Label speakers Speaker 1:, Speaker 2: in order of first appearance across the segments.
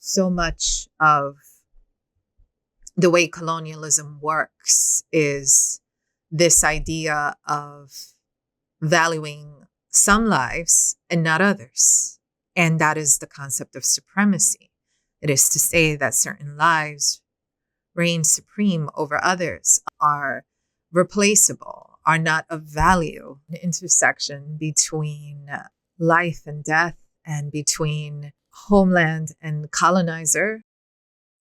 Speaker 1: So much of the way colonialism works is this idea of valuing some lives and not others. And that is the concept of supremacy. It is to say that certain lives reign supreme over others, are replaceable, are not of value. An intersection between life and death and between homeland and colonizer.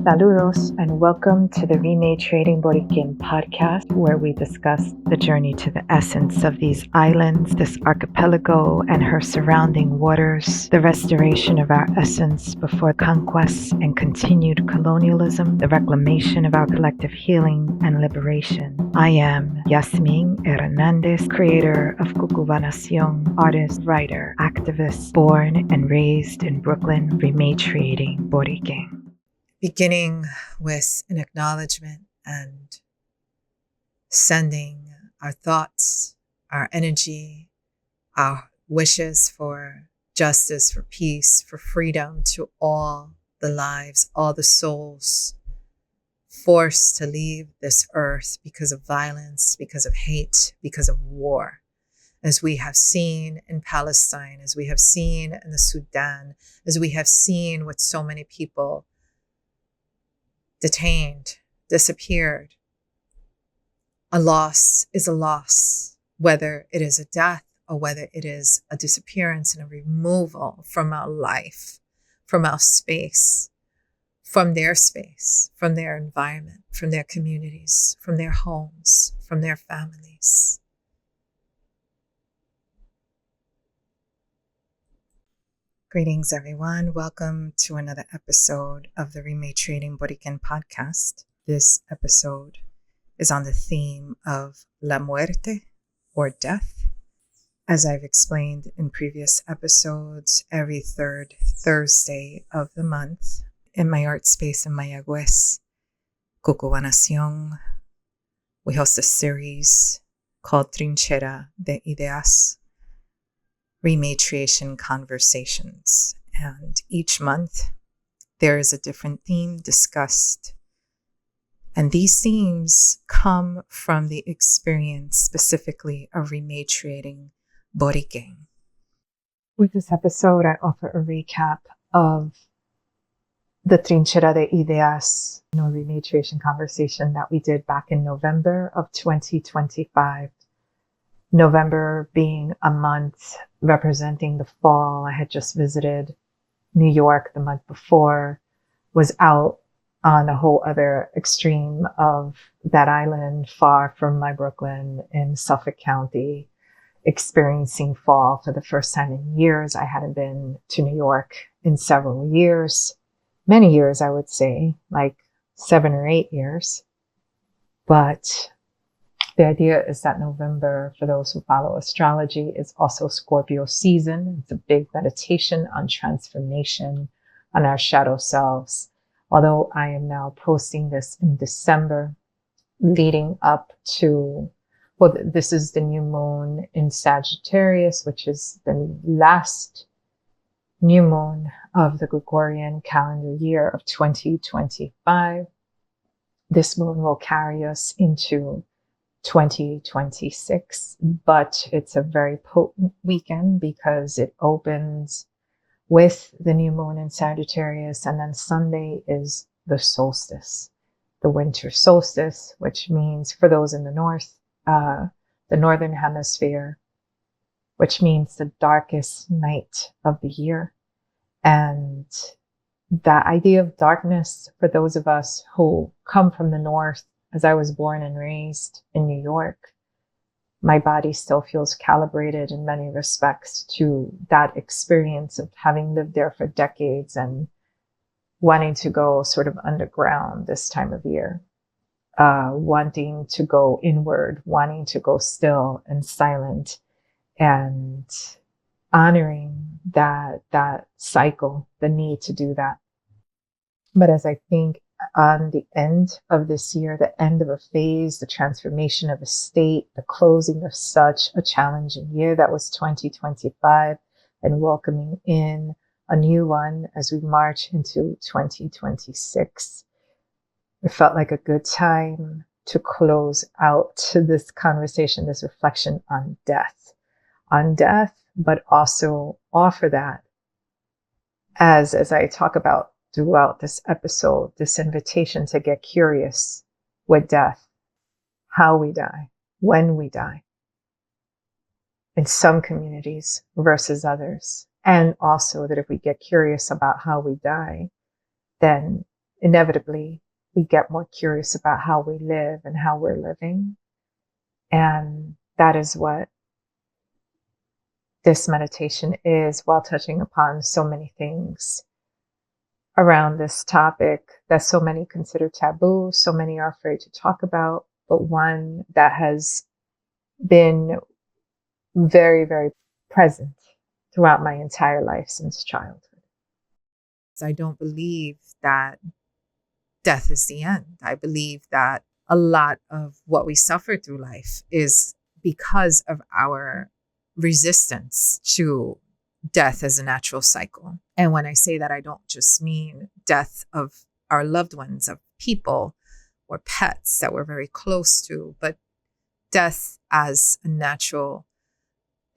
Speaker 2: Saludos and welcome to the Rematriating Borikén podcast, where we discuss the journey to the essence of these islands, this archipelago and her surrounding waters, the restoration of our essence before conquest and continued colonialism, the reclamation of our collective healing and liberation. I am Yasmin Hernandez, creator of CucubaNación, artist, writer, activist, born and raised in Brooklyn, Rematriating Borikén.
Speaker 1: Beginning with an acknowledgement and sending our thoughts, our energy, our wishes for justice, for peace, for freedom to all the lives, all the souls forced to leave this earth because of violence, because of hate, because of war. As we have seen in Palestine, as we have seen in the Sudan, as we have seen with so many people detained, disappeared. A loss is a loss, whether it is a death or whether it is a disappearance and a removal from our life, from our space, from their environment, from their communities, from their homes, from their families. Greetings, everyone. Welcome to another episode of the Rematriating Borikén podcast. This episode is on the theme of La Muerte, or death. As I've explained in previous episodes, every third Thursday of the month in my art space in Mayagüez, CucubaNación, we host a series called Trinchera de Ideas, Rematriation Conversations. And each month there is a different theme discussed. And these themes come from the experience specifically of rematriating Borikén. With this episode, I offer a recap of the Trinchera de Ideas, rematriation conversation that we did back in November of 2025. November being a month representing the fall. I had just visited New York the month before, was out on a whole other extreme of that island far from my Brooklyn in Suffolk County, experiencing fall for the first time in years. I hadn't been to New York in several years, many years, I would say, like 7 or 8 years. But the idea is that November, for those who follow astrology, is also Scorpio season. It's a big meditation on transformation, on our shadow selves. Although I am now posting this in December, leading up to, this is the new moon in Sagittarius, which is the last new moon of the Gregorian calendar year of 2025. This moon will carry us into 2026, but it's a very potent weekend because it opens with the new moon in Sagittarius, and then Sunday is the solstice, the winter solstice, which means for those in the north, the northern hemisphere, which means the darkest night of the year. And the idea of darkness for those of us who come from the north, as I was born and raised in New York, my body still feels calibrated in many respects to that experience of having lived there for decades and wanting to go sort of underground this time of year, wanting to go inward, wanting to go still and silent, and honoring that cycle, the need to do that. But as I think on the end of this year, the end of a phase, the transformation of a state, the closing of such a challenging year that was 2025, and welcoming in
Speaker 2: a new one as we march into 2026. It felt like a good time to close out this conversation, this reflection on death, but also offer that as I talk about throughout this episode, this invitation to get curious with death, how we die, when we die, in some communities versus others. And also that if we get curious about how we die, then inevitably we get more curious about how we live and how we're living. And that is what this meditation is, while touching upon so many things around this topic that so many consider taboo, so many are afraid to talk about, but one that has been very, very present throughout my entire life since childhood.
Speaker 1: I don't believe that death is the end. I believe that a lot of what we suffer through life is because of our resistance to death as a natural cycle. And when I say that, I don't just mean death of our loved ones, of people or pets that we're very close to, but death as a natural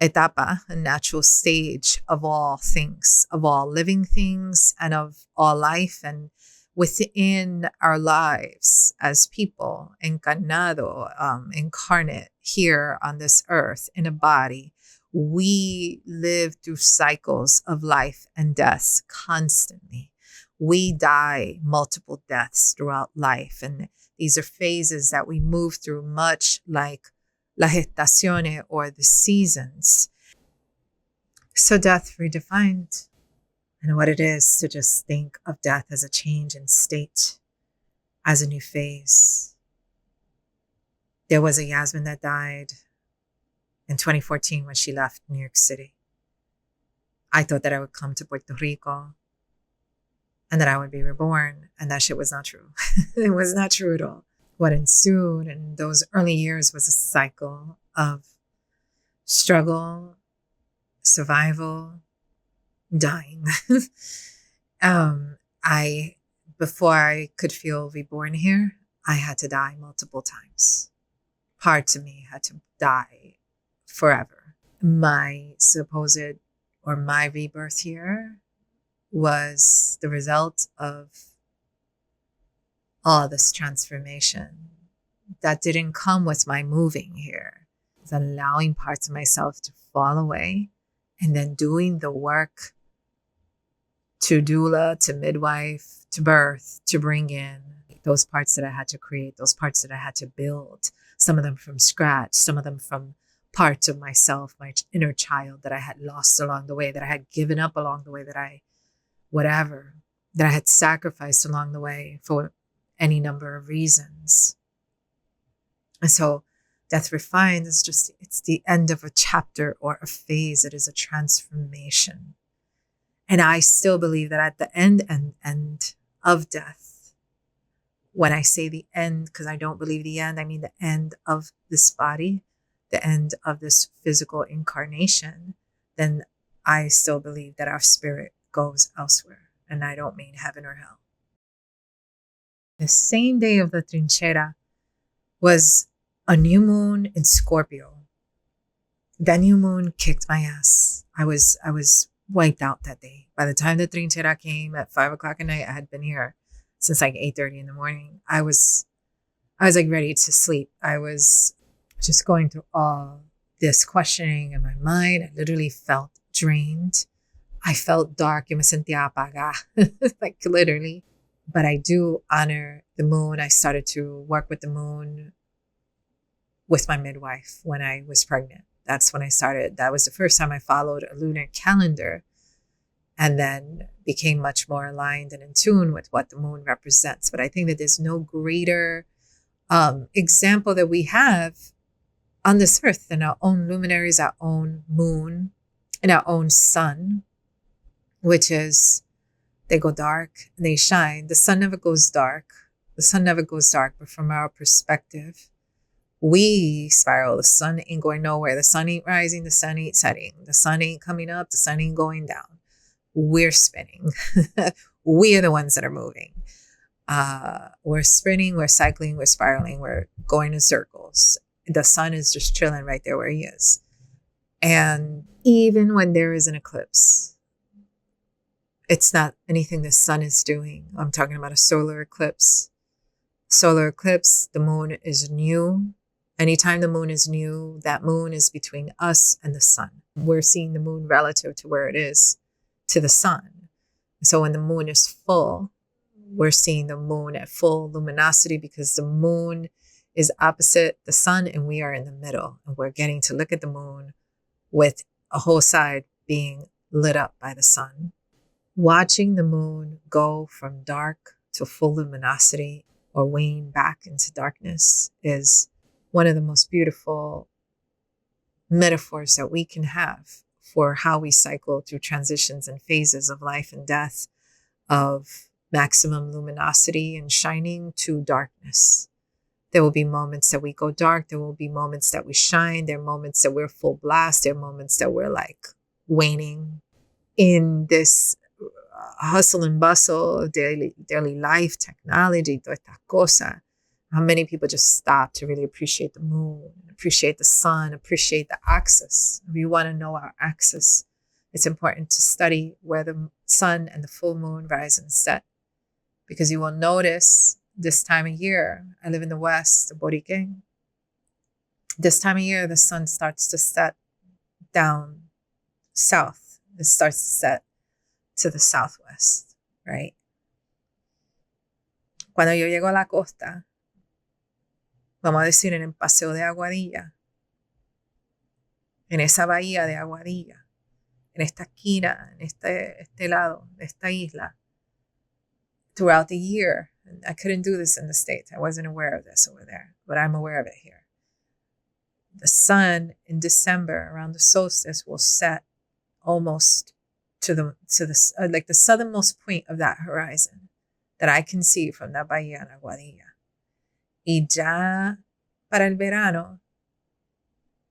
Speaker 1: etapa, a natural stage of all things, of all living things and of all life. And within our lives as people, encarnado, incarnate here on this earth in a body, we live through cycles of life and death constantly. We die multiple deaths throughout life. And these are phases that we move through, much like la gestazione, or the seasons. So death redefined, and what it is to just think of death as a change in state, as a new phase. There was a Yasmin that died in 2014 when she left New York City. I thought that I would come to Puerto Rico and that I would be reborn, and that shit was not true. It was not true at all. What ensued in those early years was a cycle of struggle, survival, dying. Before I could feel reborn here, I had to die multiple times. Parts of me had to die forever. My supposed, or my rebirth here, was the result of all this transformation that didn't come with my moving here. It's allowing parts of myself to fall away and then doing the work to doula, to midwife, to birth, to bring in those parts that I had to create, those parts that I had to build, some of them from scratch, some of them from parts of myself, my inner child that I had lost along the way, that I had given up along the way, that I had sacrificed along the way for any number of reasons. And so death refined is just, it's the end of a chapter or a phase. It is a transformation. And I still believe that at the end of death, when I say the end, because I don't believe the end, I mean the end of this body, the end of this physical incarnation, then I still believe that our spirit goes elsewhere. And I don't mean heaven or hell. The same day of the Trinchera was a new moon in Scorpio. That new moon kicked my ass. I was wiped out that day. By the time the Trinchera came at 5 o'clock at night, I had been here since like 8:30 in the morning. I was like ready to sleep. I was just going through all this questioning in my mind. I literally felt drained. I felt dark. Yo me sentía apagada, like literally. But I do honor the moon. I started to work with the moon with my midwife when I was pregnant. That's when I started. That was the first time I followed a lunar calendar, and then became much more aligned and in tune with what the moon represents. But I think that there's no greater example that we have on this earth than our own luminaries, our own moon, and our own sun, which is, they go dark and they shine. The sun never goes dark. The sun never goes dark. But from our perspective, we spiral. The sun ain't going nowhere. The sun ain't rising. The sun ain't setting. The sun ain't coming up. The sun ain't going down. we're spinning. We are the ones that are moving. We're spinning, we're cycling, we're spiraling, we're going in circles. The sun is just chilling right there where he is. And even when there is an eclipse, it's not anything the sun is doing. I'm talking about a solar eclipse. Solar eclipse, the moon is new. Anytime the moon is new, that moon is between us and the sun. We're seeing the moon relative to where it is to the sun. So when the moon is full, we're seeing the moon at full luminosity because the moon is opposite the sun and we are in the middle. And we're getting to look at the moon with a whole side being lit up by the sun. Watching the moon go from dark to full luminosity or wane back into darkness is one of the most beautiful metaphors that we can have for how we cycle through transitions and phases of life and death, of maximum luminosity and shining to darkness. There will be moments that we go dark. There will be moments that we shine. There are moments that we're full blast. There are moments that we're like waning in this hustle and bustle of daily life, technology, toda esta cosa. How many people just stop to really appreciate the moon, appreciate the sun, appreciate the axis. If you want to know our axis, it's important to study where the sun and the full moon rise and set. Because you will notice this time of year, I live in the West, the Borikén. This time of year, the sun starts to set down south. It starts to set to the southwest, right? Cuando yo llego a la costa, vamos a decir en el paseo de Aguadilla, en esa bahía de Aguadilla, en esta esquina, en este lado de esta isla, throughout the year, and I couldn't do this in the States. I wasn't aware of this over there, but I'm aware of it here. The sun in December around the solstice will set almost to the like the southernmost point of that horizon that I can see from that bahía en Aguadilla. Y ya para el verano,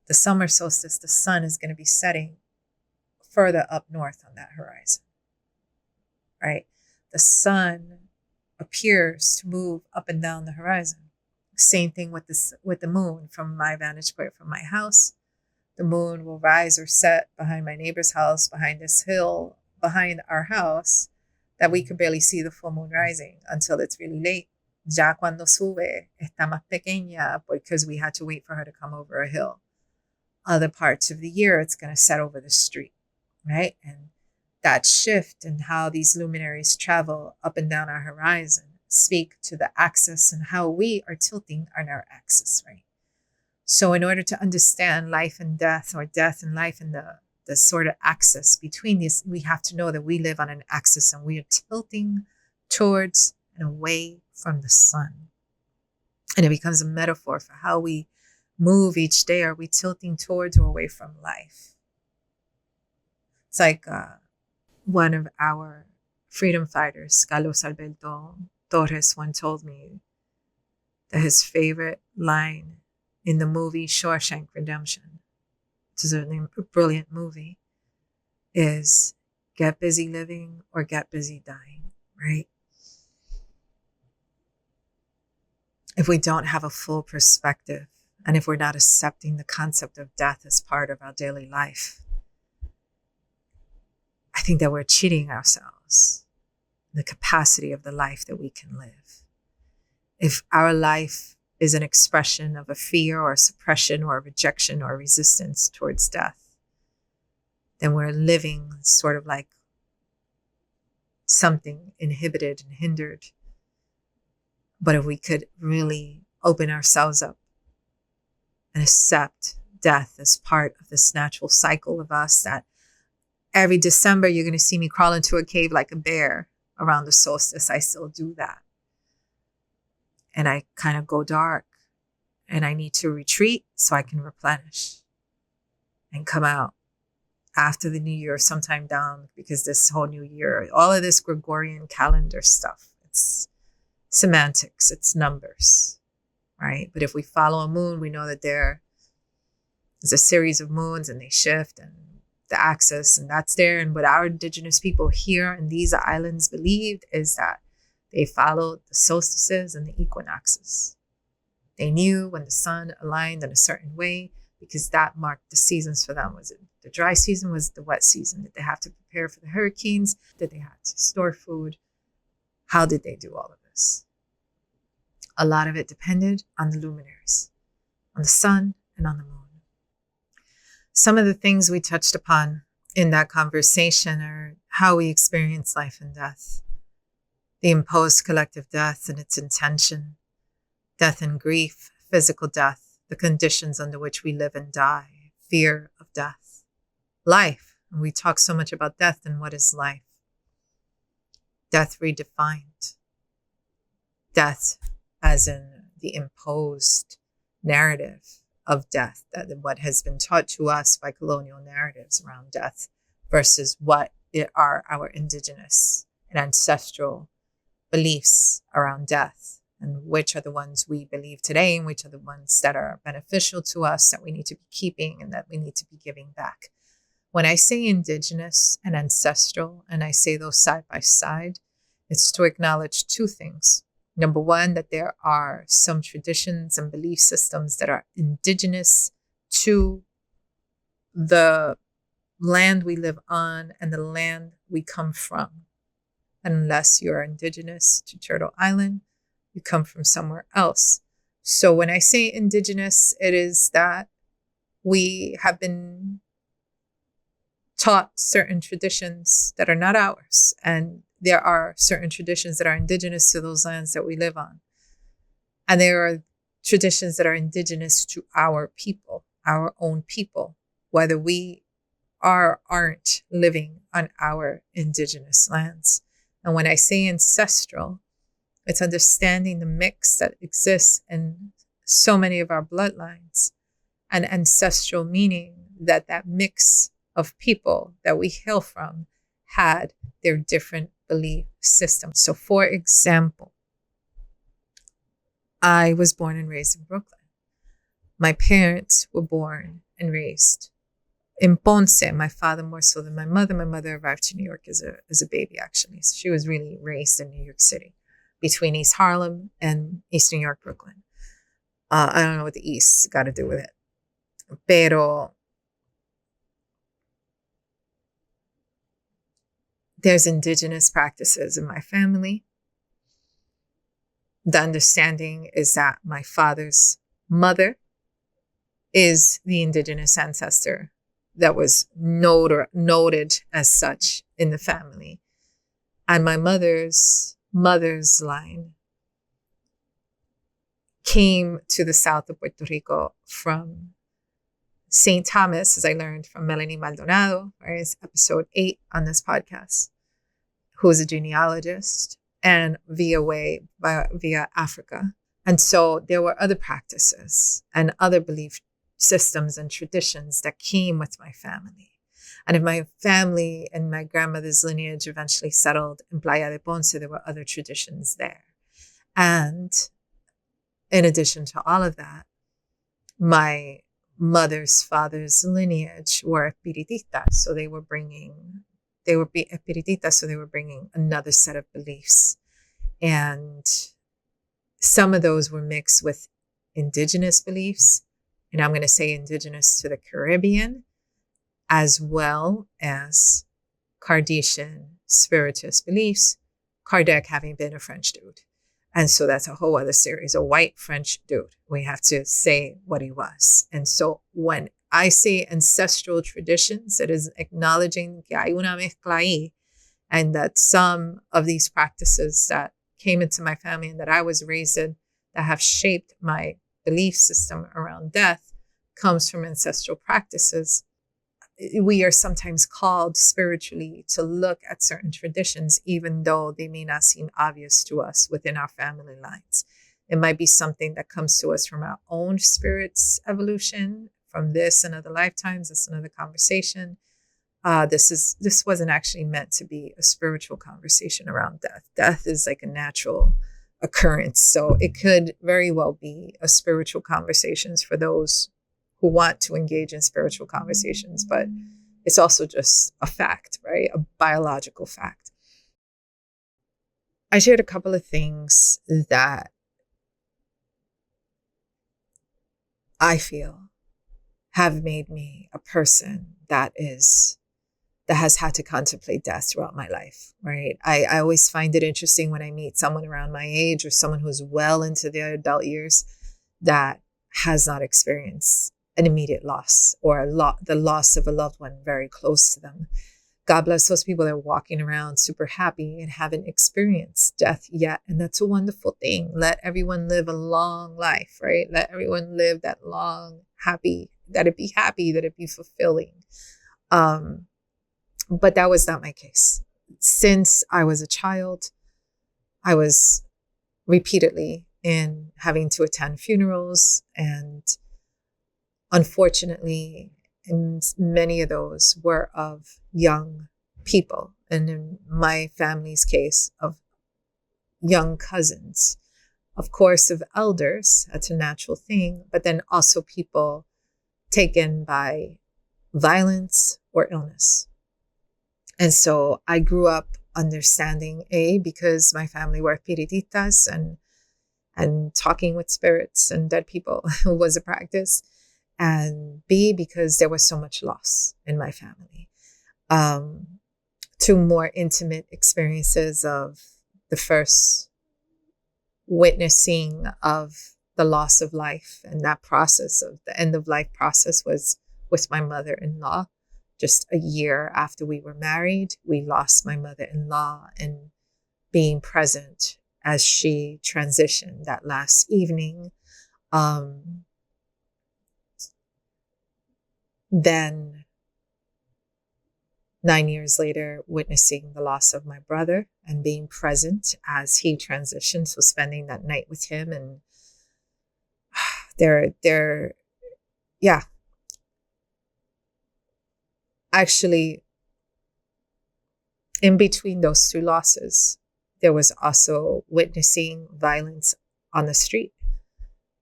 Speaker 1: the summer solstice, the sun is going to be setting further up north on that horizon, right? The sun appears to move up and down the horizon. Same thing with the moon. From my vantage point from my house, the moon will rise or set behind my neighbor's house, behind this hill, behind our house, that we could barely see the full moon rising until it's really late. Ya cuando sube, está más pequeña because we had to wait for her to come over a hill. Other parts of the year, it's going to set over the street, right? And that shift in how these luminaries travel up and down our horizon speak to the axis and how we are tilting on our axis, right? So in order to understand life and death, or death and life, and the sort of axis between these, we have to know that we live on an axis and we are tilting towards and away from the sun. And it becomes a metaphor for how we move each day. Are we tilting towards or away from life? It's like one of our freedom fighters, Carlos Alberto Torres, one told me that his favorite line in the movie Shawshank Redemption, which is a brilliant movie, is get busy living or get busy dying, right? If we don't have a full perspective, and if we're not accepting the concept of death as part of our daily life, I think that we're cheating ourselves, the capacity of the life that we can live. If our life is an expression of a fear or a suppression or a rejection or a resistance towards death, then we're living sort of like something inhibited and hindered. But if we could really open ourselves up and accept death as part of this natural cycle of us, that every December you're going to see me crawl into a cave like a bear around the solstice. I still do that. And I kind of go dark and I need to retreat so I can replenish and come out after the new year, sometime down, because this whole new year, all of this Gregorian calendar stuff, it's semantics, it's numbers, right? But if we follow a moon, we know that there is a series of moons and they shift, and the axis, and that's there. And what our indigenous people here in these islands believed is that they followed the solstices and the equinoxes. They knew when the sun aligned in a certain way because that marked the seasons for them. Was it the dry season? Was it the wet season? Did they have to prepare for the hurricanes? Did they have to store food? How did they do all of this? A lot of it depended on the luminaries, on the sun and on the moon. Some of the things we touched upon in that conversation are how we experience life and death, the imposed collective death and its intention, death and grief, physical death, the conditions under which we live and die, fear of death, life. And we talk so much about death and what is life. Death redefined. Death as in the imposed narrative of death, that what has been taught to us by colonial narratives around death versus what are our indigenous and ancestral beliefs around death, and which are the ones we believe today and which are the ones that are beneficial to us that we need to be keeping and that we need to be giving back. When I say indigenous and ancestral, and I say those side by side, it's to acknowledge two things. Number one, that there are some traditions and belief systems that are indigenous to the land we live on and the land we come from. Unless you're indigenous to Turtle Island, you come from somewhere else. So when I say indigenous, it is that we have been taught certain traditions that are not ours, and there are certain traditions that are indigenous to those lands that we live on. And there are traditions that are indigenous to our people, our own people, whether we are or aren't living on our indigenous lands. And when I say ancestral, it's understanding the mix that exists in so many of our bloodlines. And ancestral meaning that that mix of people that we hail from had their different belief systems. So for example, I was born and raised in Brooklyn. My parents were born and raised in Ponce. My father more so than my mother. My mother arrived to New York as a baby, actually. So she was really raised in New York City, between East Harlem and East New York, Brooklyn. I don't know what the East got to do with it. Pero there's indigenous practices in my family. The understanding is that my father's mother is the indigenous ancestor that was noted as such in the family. And my mother's line came to the south of Puerto Rico from St. Thomas, as I learned from Melanie Maldonado, right? It's episode 8 on this podcast, who is a genealogist, and via Africa. And so there were other practices and other belief systems and traditions that came with my family. And if my family and my grandmother's lineage eventually settled in Playa de Ponce, there were other traditions there. And in addition to all of that, my mother's father's lineage were Espiritistas. So they were bringing another set of beliefs. And some of those were mixed with indigenous beliefs. And I'm going to say indigenous to the Caribbean, as well as Kardashian spiritist beliefs, Kardec having been a French dude. And so that's a whole other series, a white French dude. We have to say what he was. And so when I say ancestral traditions, it is acknowledging que hay una mezcla ahí, and that some of these practices that came into my family and that I was raised in that have shaped my belief system around death comes from ancestral practices. We are sometimes called spiritually to look at certain traditions, even though they may not seem obvious to us within our family lines. It might be something that comes to us from our own spirit's evolution, from this and other lifetimes. That's another conversation. This wasn't actually meant to be a spiritual conversation around death. Death is like a natural occurrence. So it could very well be a spiritual conversations for those who want to engage in spiritual conversations. But It's also just a fact, right? A biological fact. I shared a couple of things that I feel have made me a person that has had to contemplate death throughout my life, right? I always find it interesting when I meet someone around my age or someone who's well into their adult years that has not experienced an immediate loss or the loss of a loved one very close to them. God bless those people that are walking around super happy and haven't experienced death yet. And that's a wonderful thing. Let everyone live a long life, right? Let everyone live that long, happy, that it be happy, that it be fulfilling. But that was not my case. Since I was a child, I was repeatedly in having to attend funerals, and unfortunately, many of those were of young people, and in my family's case, of young cousins. Of course, of elders, that's a natural thing, but then also people taken by violence or illness. And so I grew up understanding, A, because my family were espiritistas and talking with spirits and dead people was a practice. And B, because there was so much loss in my family. To more intimate experiences of the first witnessing of the loss of life, and that process of the end of life process was with my mother-in-law. Just a year after we were married, we lost my mother-in-law, and being present as she transitioned that last evening. Then 9 years later, witnessing the loss of my brother and being present as he transitioned. So spending that night with him, and yeah. Actually, in between those two losses, there was also witnessing violence on the street,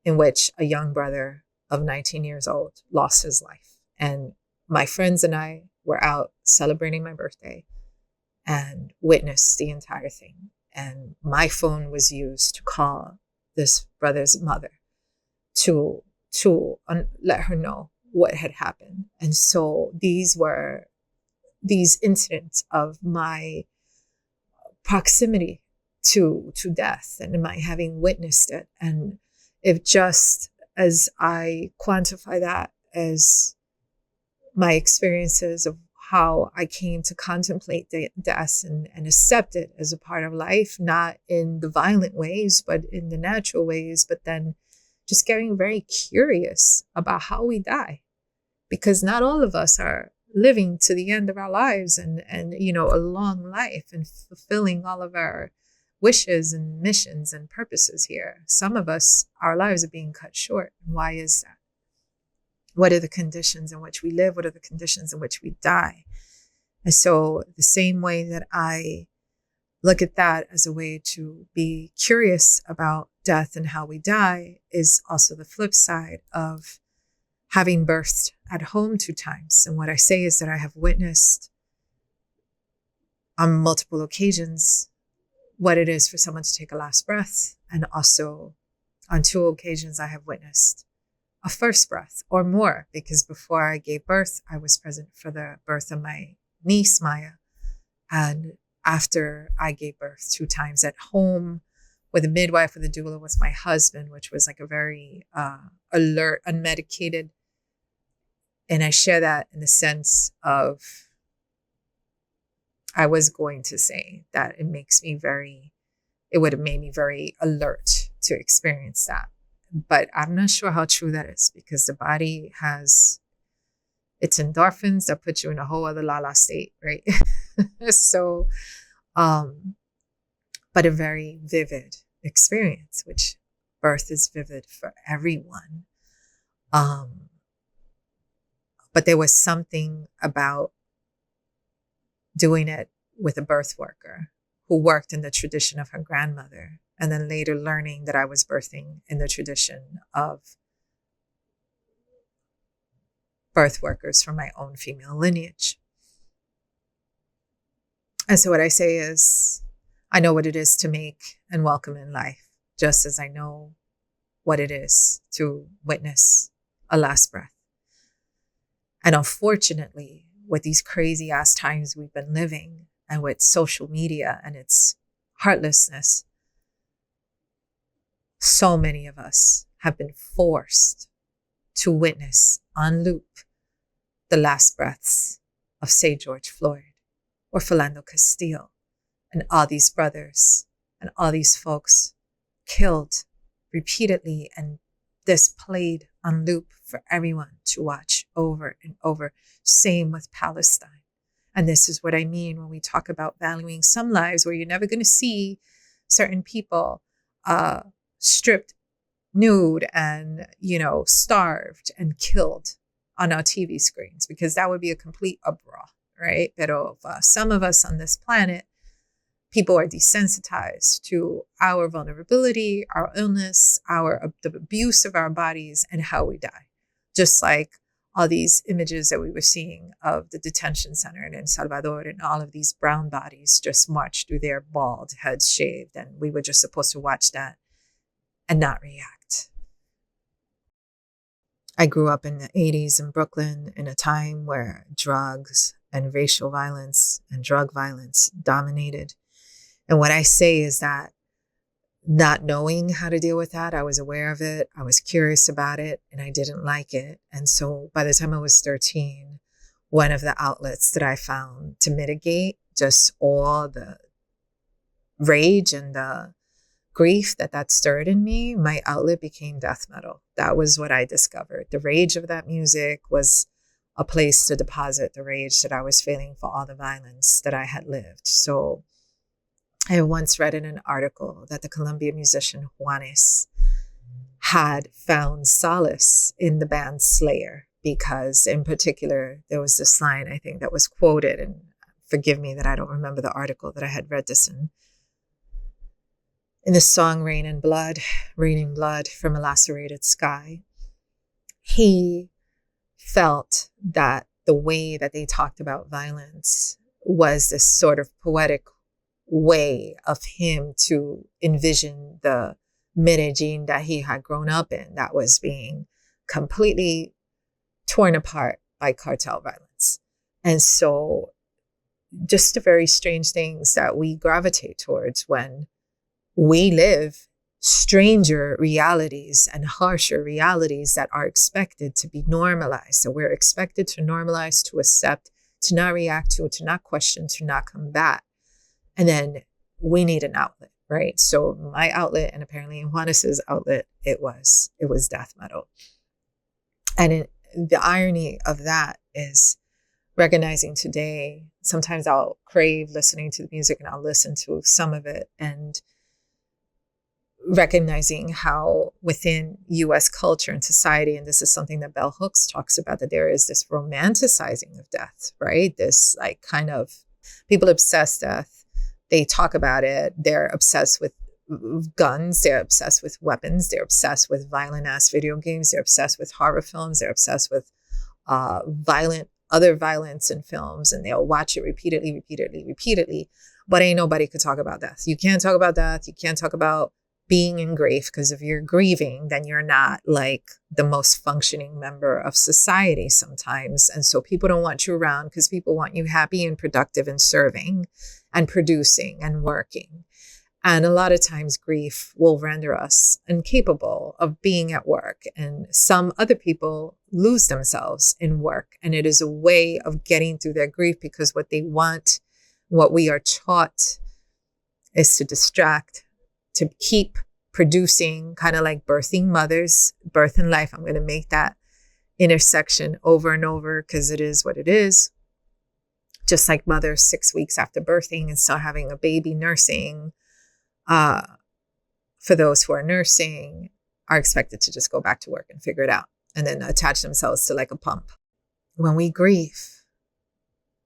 Speaker 1: in which a young brother of 19 years old lost his life. And my friends and I were out celebrating my birthday and witnessed the entire thing. And my phone was used to call this brother's mother to let her know what had happened. And so these were these incidents of my proximity to death and my having witnessed it. And if just as I quantify that as my experiences of how I came to contemplate death and accept it as a part of life, not in the violent ways, but in the natural ways, but then just getting very curious about how we die, because not all of us are living to the end of our lives and a long life and fulfilling all of our wishes and missions and purposes here. Some of us, our lives are being cut short. Why is that? What are the conditions in which we live? What are the conditions in which we die? And so the same way that I look at that as a way to be curious about death and how we die is also the flip side of having birthed at home 2 times. And what I say is that I have witnessed on multiple occasions what it is for someone to take a last breath. And also on 2 occasions, I have witnessed a first breath or more, because before I gave birth, I was present for the birth of my niece, Maya. And after I gave birth 2 times at home with a midwife, with a doula, with my husband, which was like a very alert, unmedicated. And I share that in the sense of, I was going to say that it would have made me very alert to experience that. But I'm not sure how true that is, because the body has its endorphins that put you in a whole other la-la state, right? So, but a very vivid experience, which birth is vivid for everyone. But there was something about doing it with a birth worker who worked in the tradition of her grandmother, and then later learning that I was birthing in the tradition of birth workers from my own female lineage. And so what I say is, I know what it is to make and welcome in life, just as I know what it is to witness a last breath. And unfortunately, with these crazy ass times we've been living, and with social media and its heartlessness, so many of us have been forced to witness on loop the last breaths of, say, George Floyd or Philando Castile, and all these brothers and all these folks killed repeatedly, and this played on loop for everyone to watch over and over. Same with Palestine. And this is what I mean when we talk about valuing some lives, where you're never going to see certain people stripped nude and, starved and killed on our TV screens, because that would be a complete uproar, right? Pero some of us on this planet, people are desensitized to our vulnerability, our illness, the abuse of our bodies, and how we die. Just like all these images that we were seeing of the detention center in El Salvador, and all of these brown bodies just marched through there, bald, heads shaved, and we were just supposed to watch that and not react. I grew up in the 80s in Brooklyn, in a time where drugs and racial violence and drug violence dominated. And what I say is that, not knowing how to deal with that, I was aware of it, I was curious about it, and I didn't like it. And so by the time I was 13, one of the outlets that I found to mitigate just all the rage and the grief that stirred in me, my outlet became death metal. That was what I discovered. The rage of that music was a place to deposit the rage that I was feeling for all the violence that I had lived. So I once read in an article that the Colombian musician Juanes had found solace in the band Slayer, because in particular, there was this line, I think, that was quoted, and forgive me that I don't remember the article that I had read this in the song Raining Blood from a Lacerated Sky. He felt that the way that they talked about violence was this sort of poetic way of him to envision the Medellin that he had grown up in, that was being completely torn apart by cartel violence. And so just the very strange things that we gravitate towards when we live stranger realities and harsher realities that are expected to be normalized. So we're expected to normalize, to accept, to not react to not question, to not combat. And then we need an outlet, right? So my outlet, and apparently in Juanes's outlet, it was death metal. And the irony of that is recognizing today, sometimes I'll crave listening to the music, and I'll listen to some of it, and recognizing how within U.S. culture and society, and this is something that Bell Hooks talks about, that there is this romanticizing of death, right? This like kind of people obsess death. They talk about it. They're obsessed with guns. They're obsessed with weapons. They're obsessed with violent ass video games. They're obsessed with horror films. They're obsessed with other violence in films, and they'll watch it repeatedly. But ain't nobody could talk about death. You can't talk about death. You can't talk about being in grief, because if you're grieving, then you're not like the most functioning member of society sometimes. And so people don't want you around, because people want you happy and productive and serving and producing and working. And a lot of times grief will render us incapable of being at work. And some other people lose themselves in work. And it is a way of getting through their grief, because what they want, what we are taught, is to distract, to keep producing, kind of like birthing mothers, birth and life. I'm going to make that intersection over and over, because it is what it is. Just like mothers 6 weeks after birthing and still having a baby, nursing, for those who are nursing, are expected to just go back to work and figure it out, and then attach themselves to like a pump. When we grieve,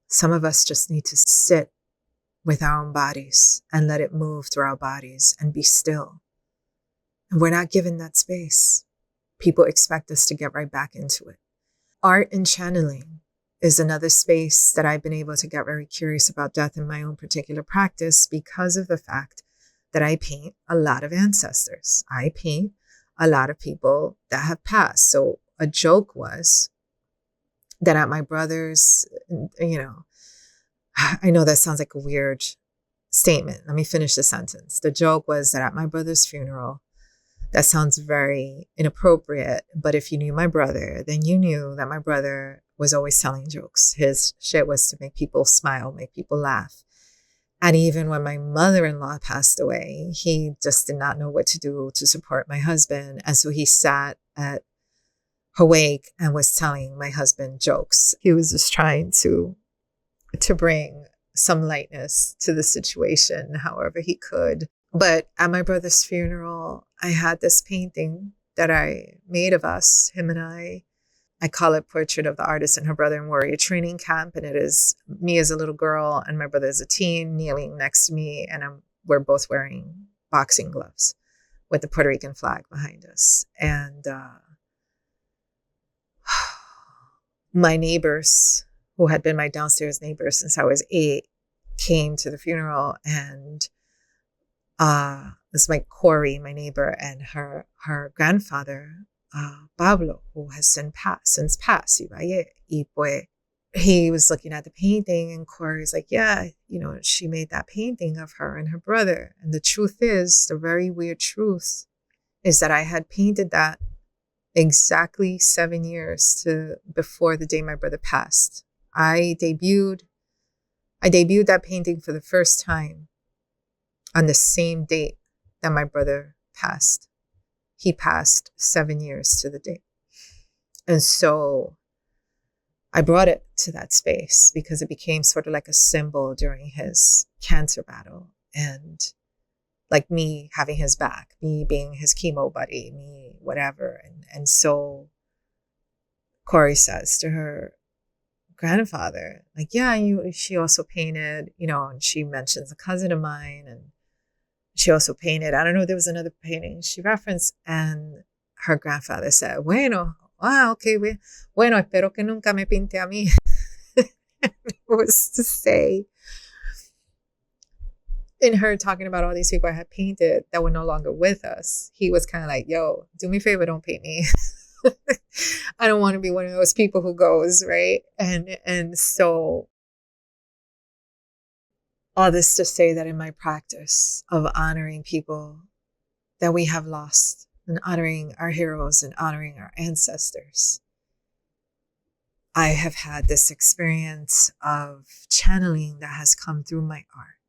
Speaker 1: some of us just need to sit with our own bodies and let it move through our bodies and be still. And we're not given that space. People expect us to get right back into it. Art and channeling is another space that I've been able to get very curious about death in my own particular practice because of the fact that I paint a lot of ancestors. I paint a lot of people that have passed. So a joke was that at my brother's, I know that sounds like a weird statement. Let me finish the sentence. The joke was that at my brother's funeral, that sounds very inappropriate, but if you knew my brother, then you knew that my brother was always telling jokes. His shit was to make people smile, make people laugh. And even when my mother-in-law passed away, he just did not know what to do to support my husband. And so he sat at her wake and was telling my husband jokes. He was just trying to bring some lightness to the situation, however he could. But at my brother's funeral, I had this painting that I made of us, him and I. I call it Portrait of the Artist and Her Brother in Warrior Training Camp. And it is me as a little girl and my brother as a teen kneeling next to me. And we're both wearing boxing gloves with the Puerto Rican flag behind us. And my neighbors, who had been my downstairs neighbors since I was 8, came to the funeral. And this is my Corey, my neighbor, and her grandfather, Pablo, who has since passed. He was looking at the painting and Corey's like, yeah, she made that painting of her and her brother. And the truth is, the very weird truth is that I had painted that exactly 7 years before the day my brother passed. I debuted that painting for the first time on the same date that my brother passed. He passed 7 years to the date. And so I brought it to that space because it became sort of like a symbol during his cancer battle. And like me having his back, me being his chemo buddy, me whatever. And so Corey says to her grandfather, like, yeah, she also painted, and she mentions a cousin of mine, and she also painted, I don't know, there was another painting she referenced, and her grandfather said, okay, bueno, espero que nunca me pinte a mí. It was to say, in her talking about all these people I had painted that were no longer with us, he was kind of like, yo, do me a favor, don't paint me. I don't want to be one of those people who goes, right? And so all this to say that in my practice of honoring people that we have lost and honoring our heroes and honoring our ancestors, I have had this experience of channeling that has come through my art.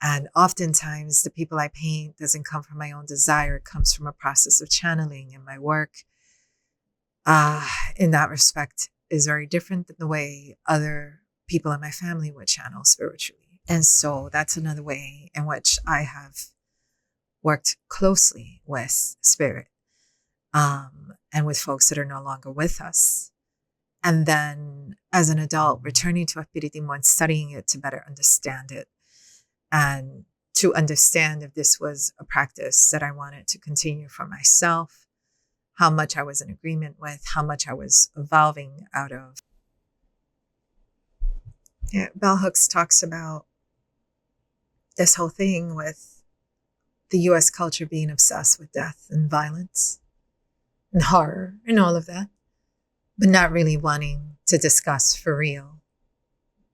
Speaker 1: And oftentimes the people I paint doesn't come from my own desire. It comes from a process of channeling, and my work in that respect is very different than the way other people in my family would channel spiritually. And so that's another way in which I have worked closely with spirit and with folks that are no longer with us. And then as an adult, returning to Espiritismo and studying it to better understand it, and to understand if this was a practice that I wanted to continue for myself, how much I was in agreement with, how much I was evolving out of. Yeah, Bell Hooks talks about this whole thing with the US culture being obsessed with death and violence and horror and all of that, but not really wanting to discuss for real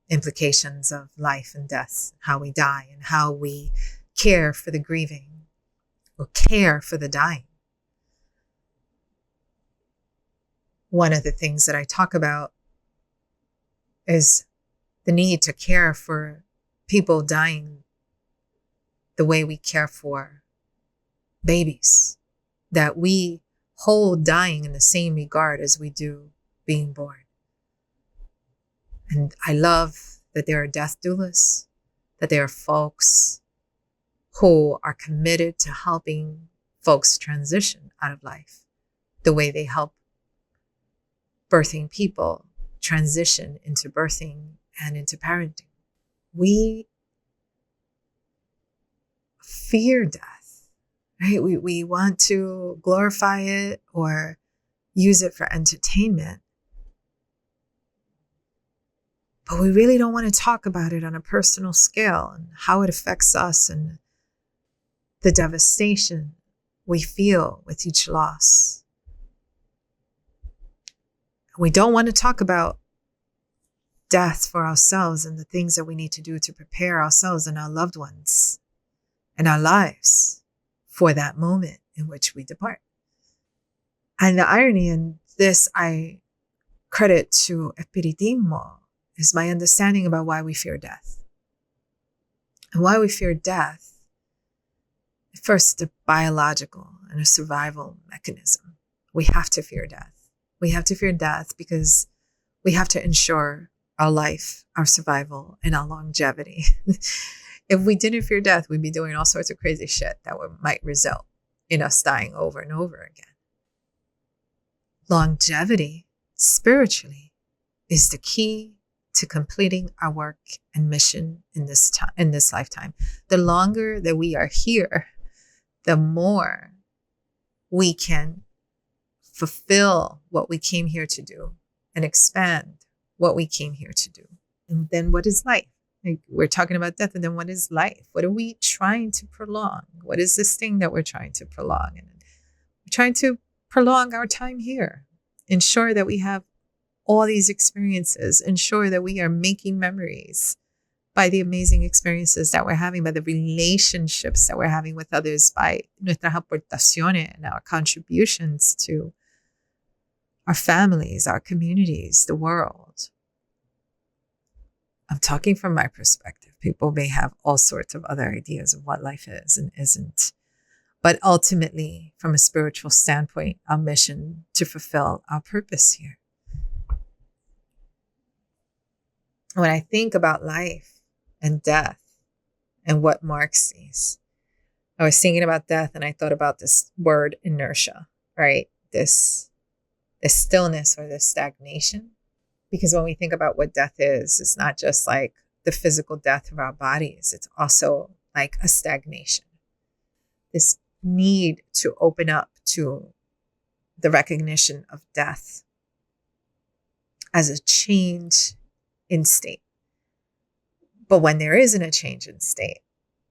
Speaker 1: implications of life and death, how we die and how we care for the grieving or care for the dying. One of the things that I talk about is the need to care for people dying the way we care for babies, that we hold dying in the same regard as we do being born. And I love that there are death doulas, that there are folks who are committed to helping folks transition out of life the way they help birthing people transition into birthing and into parenting. We fear death, right? We want to glorify it or use it for entertainment, But we really don't want to talk about it on a personal scale and how it affects us and the devastation we feel with each loss. We don't want to talk about death for ourselves and the things that we need to do to prepare ourselves and our loved ones and our lives for that moment in which we depart. And the irony in this, I credit to Espiritismo, is my understanding about why we fear death. And why we fear death, first, the biological and a survival mechanism. We have to fear death. We have to fear death because we have to ensure our life, our survival, and our longevity. If we didn't fear death, we'd be doing all sorts of crazy shit that might result in us dying over and over again. Longevity, spiritually, is the key to completing our work and mission in this lifetime. The longer that we are here, the more we can fulfill what we came here to do and expand what we came here to do. And then what is life? Like, we're talking about death, and then what is life? What are we trying to prolong? What is this thing that we're trying to prolong? And we're trying to prolong our time here. Ensure that we have all these experiences. Ensure that we are making memories by the amazing experiences that we're having, by the relationships that we're having with others, by nuestras aportaciones and our contributions to our families, our communities, the world. I'm talking from my perspective. People may have all sorts of other ideas of what life is and isn't. But ultimately, from a spiritual standpoint, our mission to fulfill our purpose here. When I think about life and death and what marks these, I was thinking about death and I thought about this word inertia, right? This stillness or this stagnation. Because when we think about what death is, it's not just like the physical death of our bodies. It's also like a stagnation. This need to open up to the recognition of death as a change in state. But when there isn't a change in state,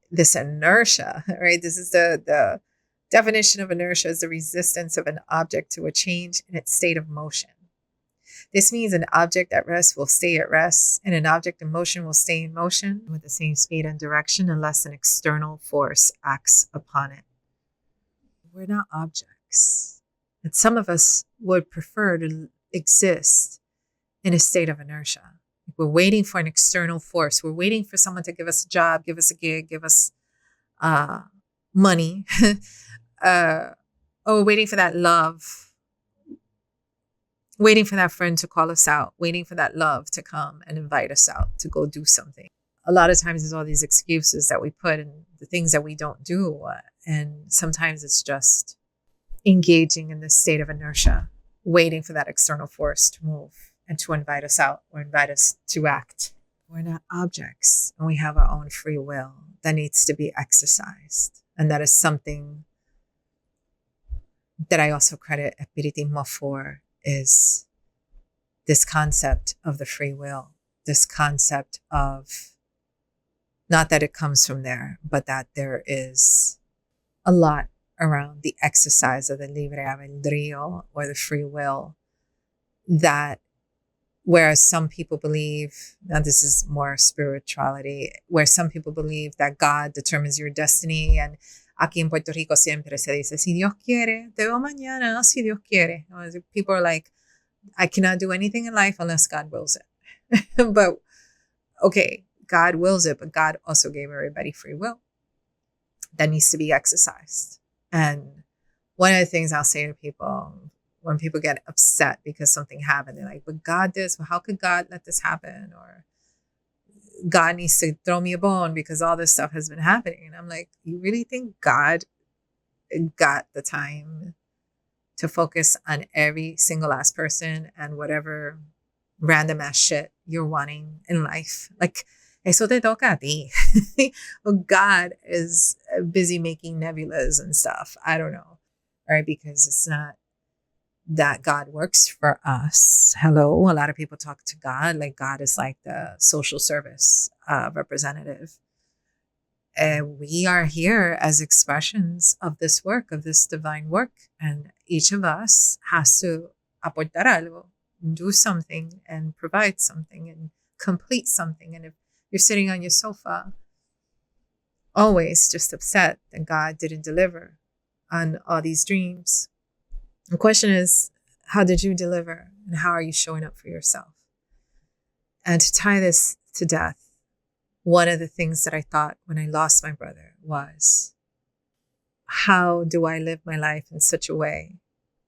Speaker 1: this inertia, right? This is the definition of inertia, is the resistance of an object to a change in its state of motion. This means an object at rest will stay at rest, and an object in motion will stay in motion with the same speed and direction unless an external force acts upon it. We're not objects. And some of us would prefer to exist in a state of inertia. We're waiting for an external force. We're waiting for someone to give us a job, give us a gig, give us money. Or we're waiting for that love. Waiting for that friend to call us out, waiting for that love to come and invite us out to go do something. A lot of times there's all these excuses that we put in the things that we don't do. And sometimes it's just engaging in this state of inertia, waiting for that external force to move and to invite us out or invite us to act. We're not objects, and we have our own free will that needs to be exercised. And that is something that I also credit Espiritismo for, is this concept of the free will, this concept of not that it comes from there, but that there is a lot around the exercise of the libre albedrío or the free will, that whereas some people believe, now this is more spirituality, where some people believe that God determines your destiny, and aquí en Puerto Rico siempre se dice, si Dios quiere, te veo mañana, si Dios quiere. People are like, I cannot do anything in life unless God wills it. But, okay, God wills it, but God also gave everybody free will that needs to be exercised. And one of the things I'll say to people, when people get upset because something happened, they're like, but God did this, well, how could God let this happen? Or God needs to throw me a bone because all this stuff has been happening. And I'm like, you really think God got the time to focus on every single last person and whatever random ass shit you're wanting in life? Like, eso te toca a ti. Well, God is busy making nebulas and stuff. I don't know. Right? Because it's not that God works for us. Hello, a lot of people talk to God like God is like the social service representative. And we are here as expressions of this work, of this divine work. And each of us has to aportar algo, do something and provide something and complete something. And if you're sitting on your sofa, always just upset that God didn't deliver on all these dreams, the question is, how did you deliver? And how are you showing up for yourself? And to tie this to death, one of the things that I thought when I lost my brother was, how do I live my life in such a way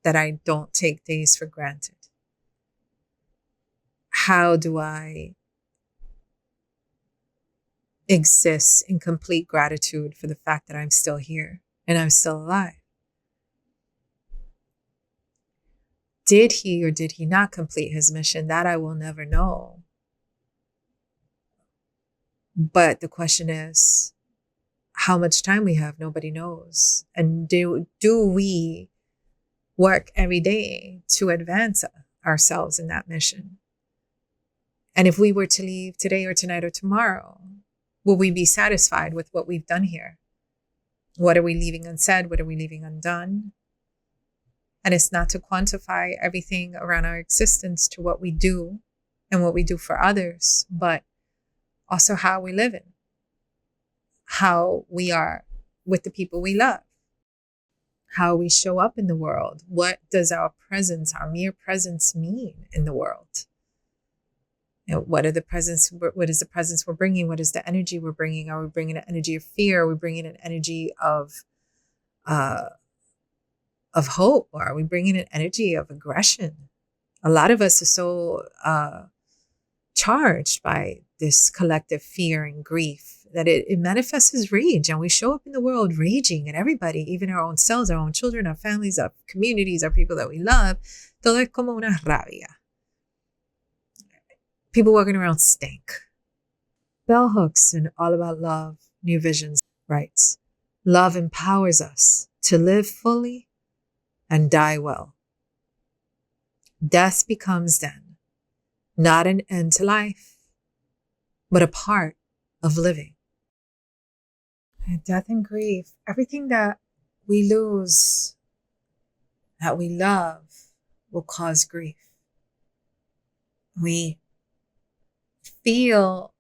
Speaker 1: that I don't take days for granted? How do I exist in complete gratitude for the fact that I'm still here and I'm still alive? Did he or did he not complete his mission? That I will never know. But the question is, how much time we have, nobody knows. And do we work every day to advance ourselves in that mission? And if we were to leave today or tonight or tomorrow, will we be satisfied with what we've done here? What are we leaving unsaid? What are we leaving undone? And it's not to quantify everything around our existence to what we do and what we do for others, but also how we live in, how we are with the people we love, how we show up in the world. What does our presence, our mere presence mean in the world? You know, what is the presence we're bringing? What is the energy we're bringing? Are we bringing an energy of fear? Are we bringing an energy of hope? Or are we bringing an energy of aggression? A lot of us are so charged by this collective fear and grief that it manifests as rage. And we show up in the world raging at everybody, even our own selves, our own children, our families, our communities, our people that we love. Todo es como una rabia. People walking around stink. Bell hooks and All About Love, New Visions writes, love empowers us to live fully and die well. Death becomes then not an end to life, but a part of living. And death and grief, everything that we lose, that we love, will cause grief. We feel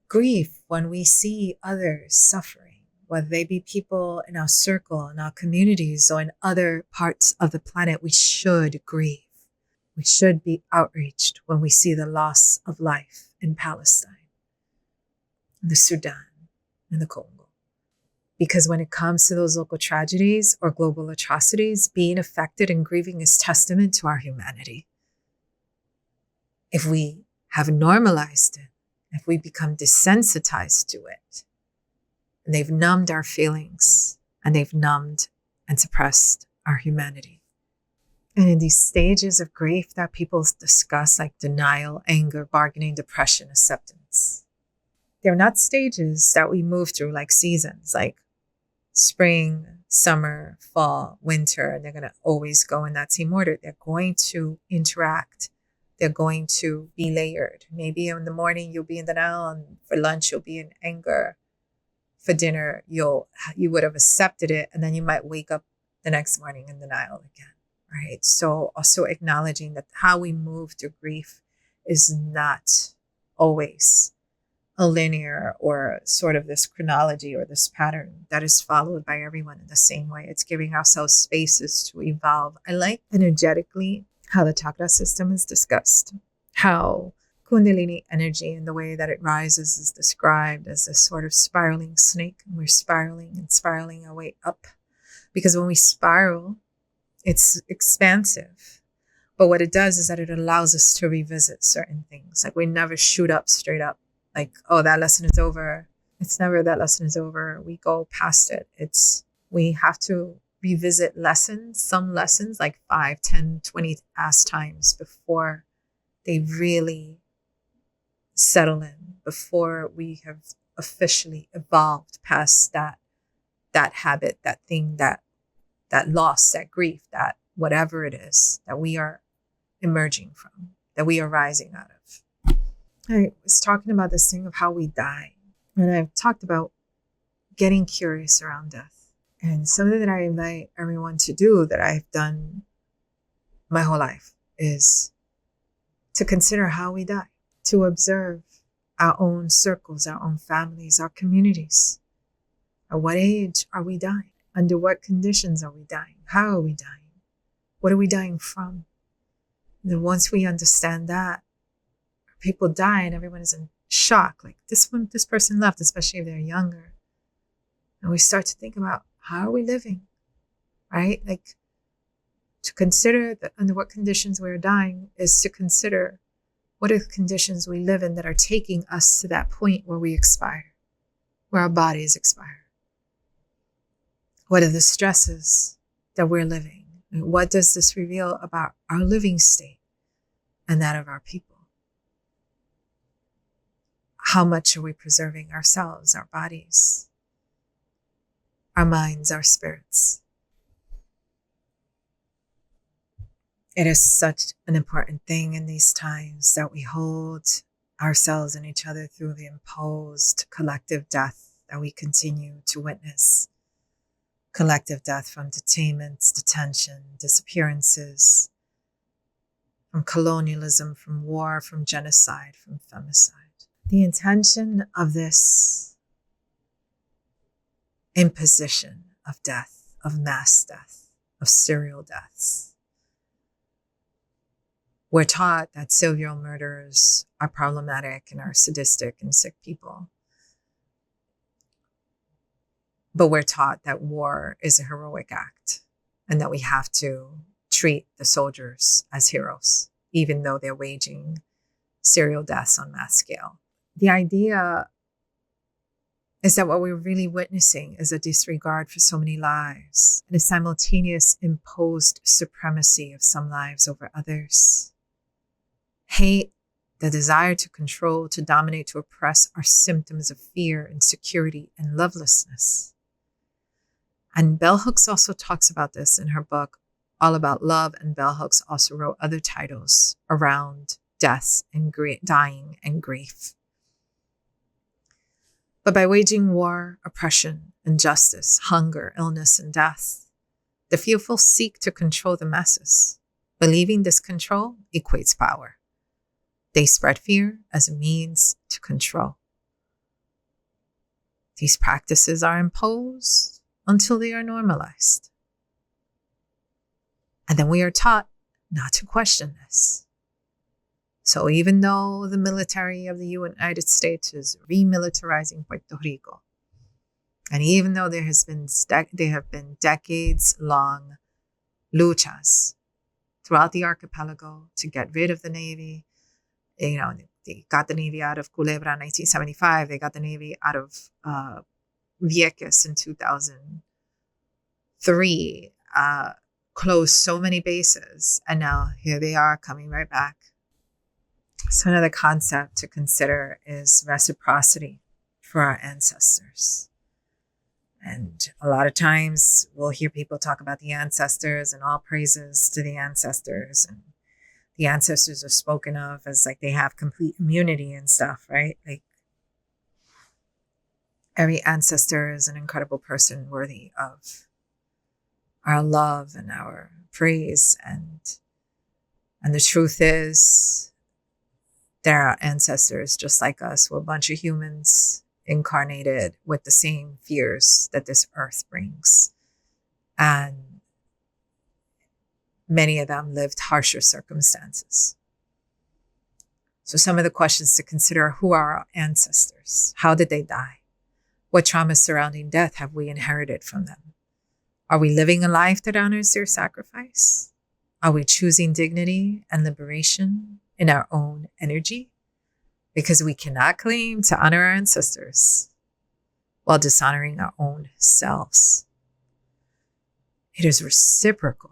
Speaker 1: grief when we see others suffering, whether they be people in our circle, in our communities, or in other parts of the planet. We should grieve. We should be outraged when we see the loss of life in Palestine, in the Sudan, in the Congo. Because when it comes to those local tragedies or global atrocities, being affected and grieving is testament to our humanity. If we have normalized it, if we become desensitized to it, and they've numbed our feelings, and they've numbed and suppressed our humanity. And in these stages of grief that people discuss, like denial, anger, bargaining, depression, acceptance, they're not stages that we move through like seasons, like spring, summer, fall, winter, and they're going to always go in that same order. They're going to interact. They're going to be layered. Maybe in the morning you'll be in denial, and for lunch you'll be in anger. For dinner you would have accepted it, and then you might wake up the next morning in denial again, right? So also acknowledging that how we move through grief is not always a linear or sort of this chronology or this pattern that is followed by everyone in the same way. It's giving ourselves spaces to evolve. I like energetically how the chakra system is discussed, how Kundalini energy and the way that it rises is described as a sort of spiraling snake. And we're spiraling and spiraling our way up. Because when we spiral, it's expansive. But what it does is that it allows us to revisit certain things. Like we never shoot up straight up. Like, oh, that lesson is over. It's never that lesson is over. We go past it. We have to revisit lessons, some lessons like 5, 10, 20 times before they really settle in, before we have officially evolved past that habit, that thing, that loss, that grief, that whatever it is that we are emerging from, that we are rising out of. I was talking about this thing of how we die, and I've talked about getting curious around death. And something that I invite everyone to do that I've done my whole life is to consider how we die, to observe our own circles, our own families, our communities. At what age are we dying? Under what conditions are we dying? How are we dying? What are we dying from? And then once we understand that, people die and everyone is in shock. Like this person left, especially if they're younger. And we start to think about, how are we living? Right? Like, to consider that under what conditions we're dying is to consider what are the conditions we live in that are taking us to that point where we expire, where our bodies expire. What are the stresses that we're living? And what does this reveal about our living state and that of our people? How much are we preserving ourselves, our bodies, our minds, our spirits? It is such an important thing in these times that we hold ourselves and each other through the imposed collective death that we continue to witness. Collective death from detainments, detention, disappearances, from colonialism, from war, from genocide, from femicide. The intention of this imposition of death, of mass death, of serial deaths. We're taught that serial murderers are problematic and are sadistic and sick people. But we're taught that war is a heroic act and that we have to treat the soldiers as heroes, even though they're waging serial deaths on mass scale. The idea is that what we're really witnessing is a disregard for so many lives and a simultaneous imposed supremacy of some lives over others. Hate, the desire to control, to dominate, to oppress are symptoms of fear, insecurity, and lovelessness. And Bell Hooks also talks about this in her book, All About Love, and Bell Hooks also wrote other titles around death and dying and grief. But by waging war, oppression, injustice, hunger, illness, and death, the fearful seek to control the masses. Believing this control equates power. They spread fear as a means to control. These practices are imposed until they are normalized. And then we are taught not to question this. So even though the military of the United States is remilitarizing Puerto Rico, and even though there have been decades-long luchas throughout the archipelago to get rid of the Navy, they got the Navy out of Culebra in 1975, they got the Navy out of Vieques in 2003, closed so many bases, and now here they are coming right back. So another concept to consider is reciprocity for our ancestors. And a lot of times we'll hear people talk about the ancestors and all praises to the ancestors. And the ancestors are spoken of as like they have complete immunity and stuff, right? Like every ancestor is an incredible person worthy of our love and our praise. And the truth is, there are ancestors just like us. We're a bunch of humans incarnated with the same fears that this earth brings. And many of them lived harsher circumstances. So some of the questions to consider are, who are our ancestors? How did they die? What traumas surrounding death have we inherited from them? Are we living a life that honors their sacrifice? Are we choosing dignity and liberation in our own energy? Because we cannot claim to honor our ancestors while dishonoring our own selves. It is reciprocal.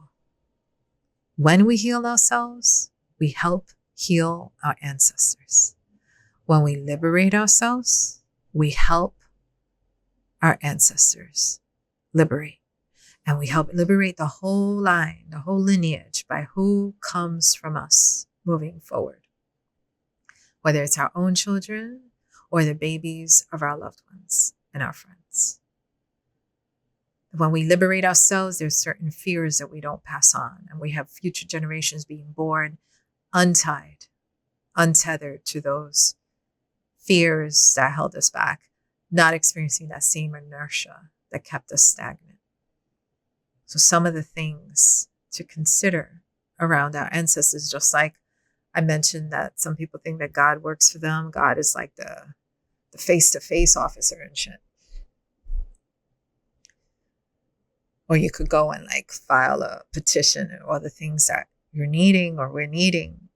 Speaker 1: When we heal ourselves, we help heal our ancestors. When we liberate ourselves, we help our ancestors liberate. And we help liberate the whole line, the whole lineage by who comes from us moving forward, whether it's our own children or the babies of our loved ones and our friends. When we liberate ourselves, there's certain fears that we don't pass on, and we have future generations being born untied, untethered to those fears that held us back, not experiencing that same inertia that kept us stagnant. So some of the things to consider around our ancestors, just like I mentioned that some people think that God works for them. God is like the face-to-face officer and shit. Or you could go and like file a petition and all the things that you're needing or we're needing.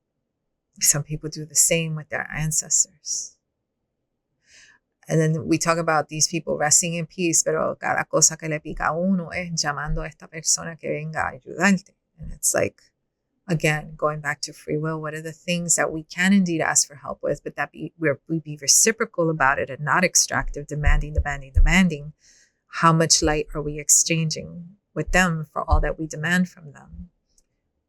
Speaker 1: Some people do the same with their ancestors. And then we talk about these people resting in peace, pero cada cosa que le pica a uno es llamando a esta persona que venga a ayudarte. And it's like, again, going back to free will, what are the things that we can indeed ask for help with, but that we be reciprocal about it and not extractive, demanding. How much light are we exchanging with them for all that we demand from them?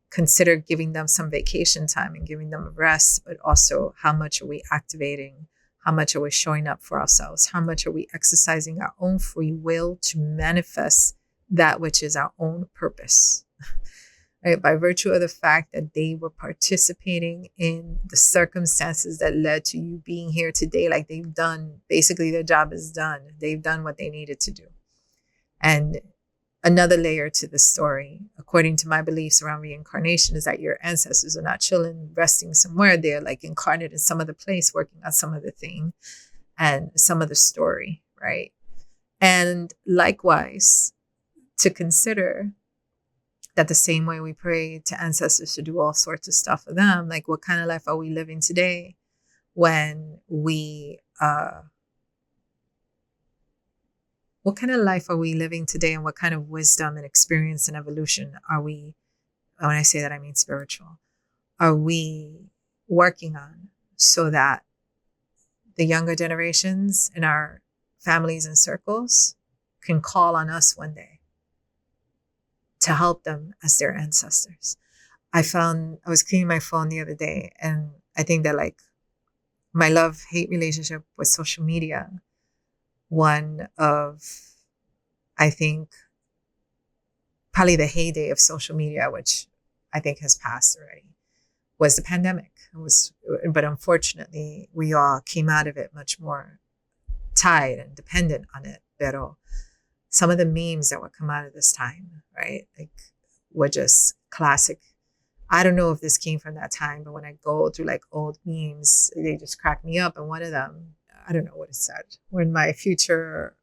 Speaker 1: Consider giving them some vacation time and giving them a rest, but also how much are we activating? How much are we showing up for ourselves? How much are we exercising our own free will to manifest that which is our own purpose? Right? By virtue of the fact that they were participating in the circumstances that led to you being here today, like they've done, basically their job is done. They've done what they needed to do. And another layer to the story, according to my beliefs around reincarnation, is that your ancestors are not chilling, resting somewhere. They're like incarnate in some other place, working on some of the thing and some of the story, right? And likewise, to consider that the same way we pray to ancestors to do all sorts of stuff for them, like what kind of life are we living today when we, what kind of life are we living today, and what kind of wisdom and experience and evolution are we, when I say that, I mean spiritual, are we working on so that the younger generations in our families and circles can call on us one day to help them as their ancestors. I was cleaning my phone the other day, and I think that like my love-hate relationship with social media, one of, I think, probably the heyday of social media, which I think has passed already, was the pandemic. But unfortunately, we all came out of it much more tied and dependent on it. Pero some of the memes that would come out of this time, right, like were just classic. I don't know if this came from that time, but when I go through like old memes, they just crack me up. And one of them, I don't know what it said, when my future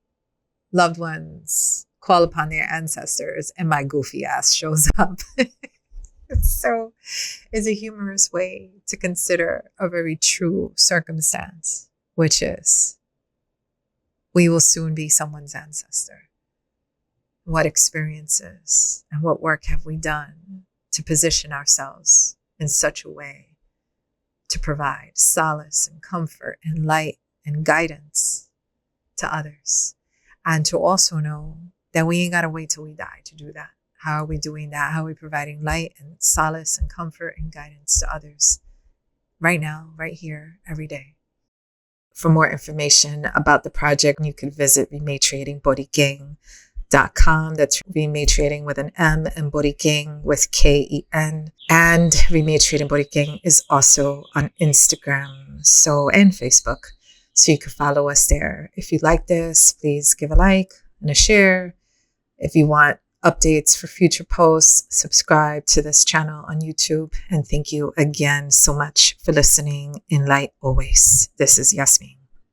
Speaker 1: loved ones call upon their ancestors and my goofy ass shows up. So it's a humorous way to consider a very true circumstance, which is we will soon be someone's ancestor. What experiences and what work have we done to position ourselves in such a way to provide solace and comfort and light and guidance to others, and to also know that we ain't got to wait till we die to do that. How are we doing that? How are we providing light and solace and comfort and guidance to others right now, right here, every day? For more information about the project, you can visit Rematriating Borikén.com. That's Rematriating with an M and Borikén with K-E-N. And Rematriating Borikén is also on Instagram and Facebook. So you can follow us there. If you like this, please give a like and a share. If you want updates for future posts, subscribe to this channel on YouTube. And thank you again so much for listening. In light always. This is Yasmin.